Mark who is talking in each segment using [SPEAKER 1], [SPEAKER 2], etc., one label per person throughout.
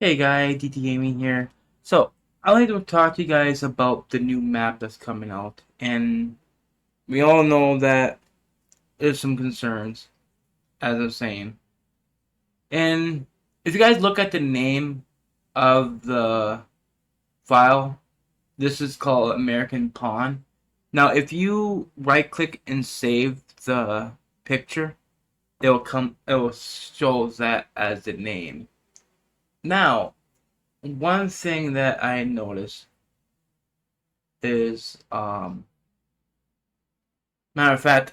[SPEAKER 1] Hey guys, DT Gaming here. So, I'd like to talk to you guys about the new map that's coming out. And we all know that there's some concerns, as I'm saying. And if you guys look at the name of the file, this is called American Pawn. Now, if you right click and save the picture, it will show that as the name. Now, one thing that I noticed is matter of fact,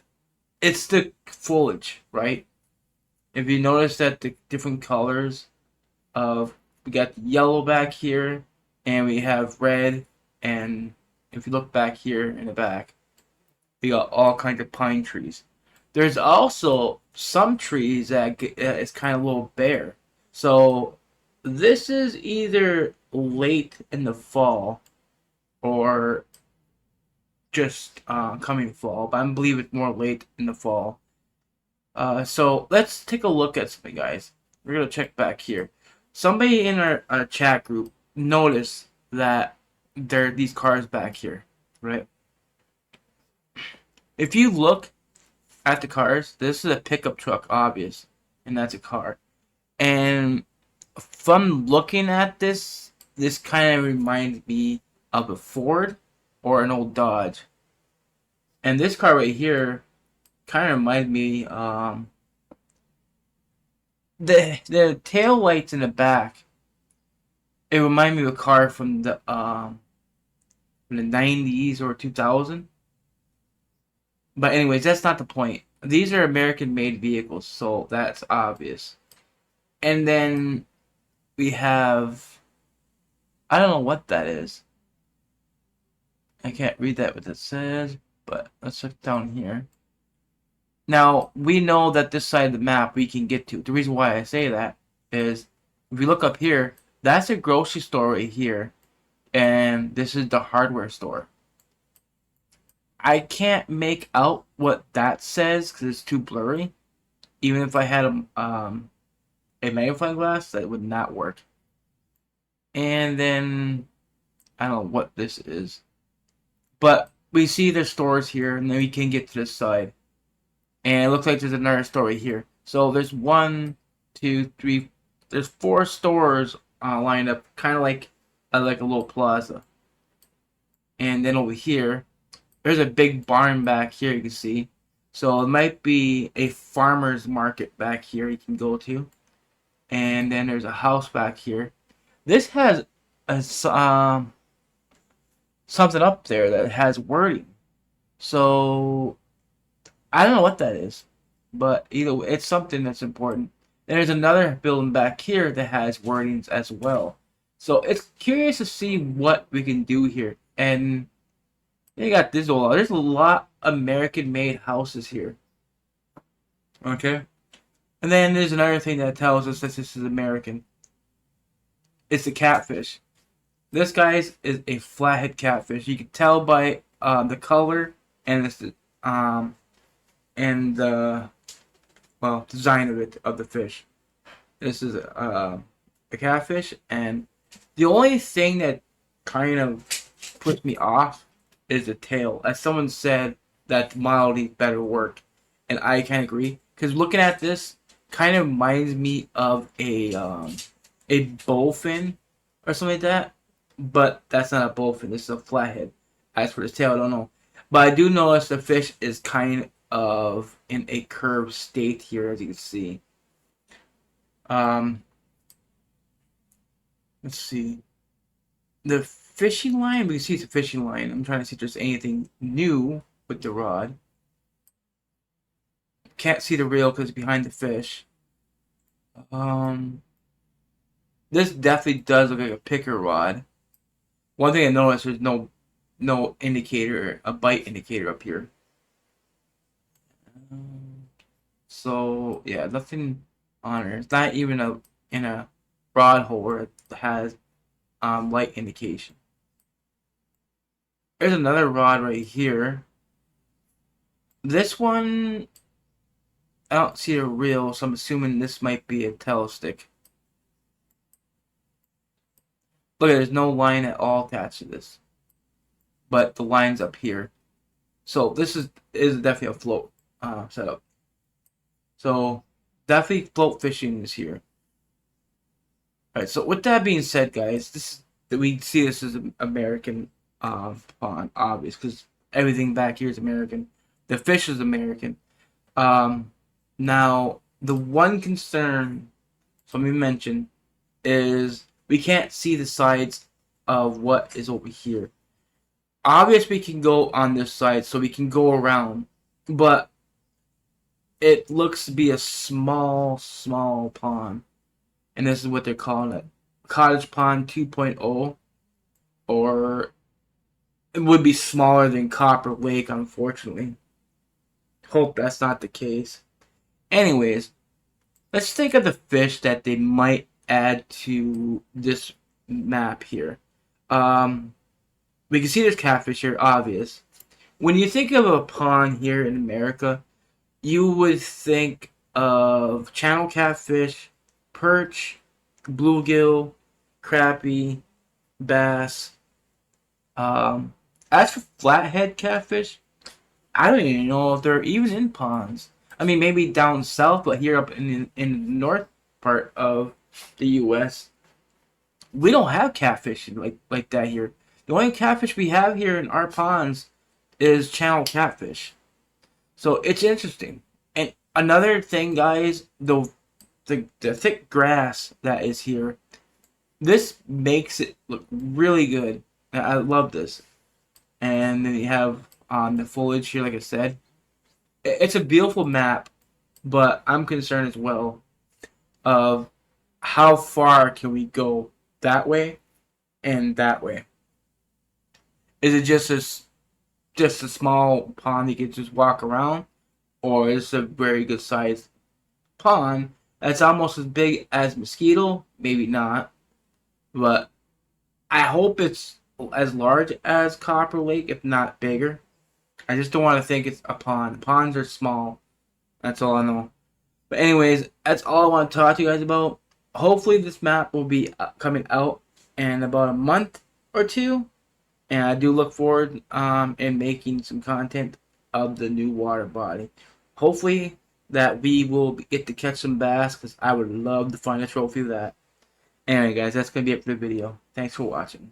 [SPEAKER 1] it's the foliage, right? If you notice that the different colors of we got yellow back here and we have red, and if you look back here in the back, we got all kinds of pine trees. There's also some trees that it's kind of a little bare. So this is either late in the fall or just coming fall, but I believe it's more late in the fall. So let's take a look at something, guys. We're gonna check back here. Somebody in our chat group noticed that there are these cars back here, right? If you look at the cars, this is a pickup truck, obvious, and that's a car. And from looking at this, this kind of reminds me of a Ford or an old Dodge. And this car right here kind of reminds me the tail lights in the back. It reminded me of a car from the 90s or 2000. But anyways, that's not the point. These are American made vehicles, so that's obvious. And then we have, I don't know what that is. I can't read that what it says, but let's look down here. Now, we know that this side of the map we can get to. The reason why I say that is if you look up here, that's a grocery store right here, and this is the hardware store. I can't make out what that says because it's too blurry. Even if I had a magnifying glass, that would not work. And then I don't know what this is, but we see the stores here, and then we can get to this side, and it looks like there's another store right here. So there's one, two, three. There's four stores lined up, kind of like a little plaza. And then over here, there's a big barn back here. You can see. So it might be a farmer's market back here you can go to. And then there's a house back here. This has a, something up there that has wording. So I don't know what that is, but either way, it's something that's important. Then there's another building back here that has wordings as well. So it's curious to see what we can do here. And you got this all. There's a lot of American-made houses here. Okay. And then there's another thing that tells us that this is American. It's the catfish. This guy's is a flathead catfish. You can tell by the color and um and the design of the fish. This is a catfish, and the only thing that kind of puts me off is the tail. As someone said, that model better work, and I can agree. Because looking at this, kind of reminds me of a bowfin or something like that. But that's not a bowfin. This is a flathead. As for the tail, I don't know. But I do notice the fish is kind of in a curved state here, as you can see. Um, let's see. The fishing line, we can see it's a fishing line. I'm trying to see if there's anything new with the rod. Can't see the reel because it's behind the fish. Um, this definitely does look like a picker rod. One thing I noticed, there's no indicator, a bite indicator up here. So yeah, nothing on it. It's not even in a rod holder that has light indication. There's another rod right here. This one, I don't see a reel, so I'm assuming this might be a tail stick. Look, there's no line at all attached to this, but the line's up here. So this is definitely a float setup. So definitely float fishing is here. All right. So with that being said, guys, we see this as an American pond, obvious, because everything back here is American. The fish is American. Um, Now the one concern, somebody mentioned, is we can't see the sides of what is over here. Obviously, we can go on this side, so we can go around, but it looks to be a small pond, and this is what they're calling it, Cottage Pond 2.0, or it would be smaller than Copper Lake, unfortunately. Hope that's not the case. Anyways, let's think of the fish that they might add to this map here. We can see there's catfish here, obvious. When you think of a pond here in America, you would think of channel catfish, perch, bluegill, crappie, bass. As for flathead catfish, I don't even know if they're even in ponds. I mean, maybe down south, but here up in the north part of the U.S., we don't have catfish like that here. The only catfish we have here in our ponds is channel catfish. So it's interesting. And another thing, guys, the thick grass that is here, this makes it look really good. I love this. And then you have the foliage here, like I said. It's a beautiful map, but I'm concerned as well of how far can we go that way and that way. Is it just a small pond you can just walk around, or is it a very good sized pond that's almost as big as Mosquito? Maybe not, but I hope it's as large as Copper Lake, if not bigger. I just don't want to think it's a pond. Ponds are small. That's all I know. But anyways, that's all I want to talk to you guys about. Hopefully this map will be coming out in about a month or two. And I do look forward in making some content of the new water body. Hopefully that we will get to catch some bass, because I would love to find a trophy of that. Anyway, guys, that's going to be it for the video. Thanks for watching.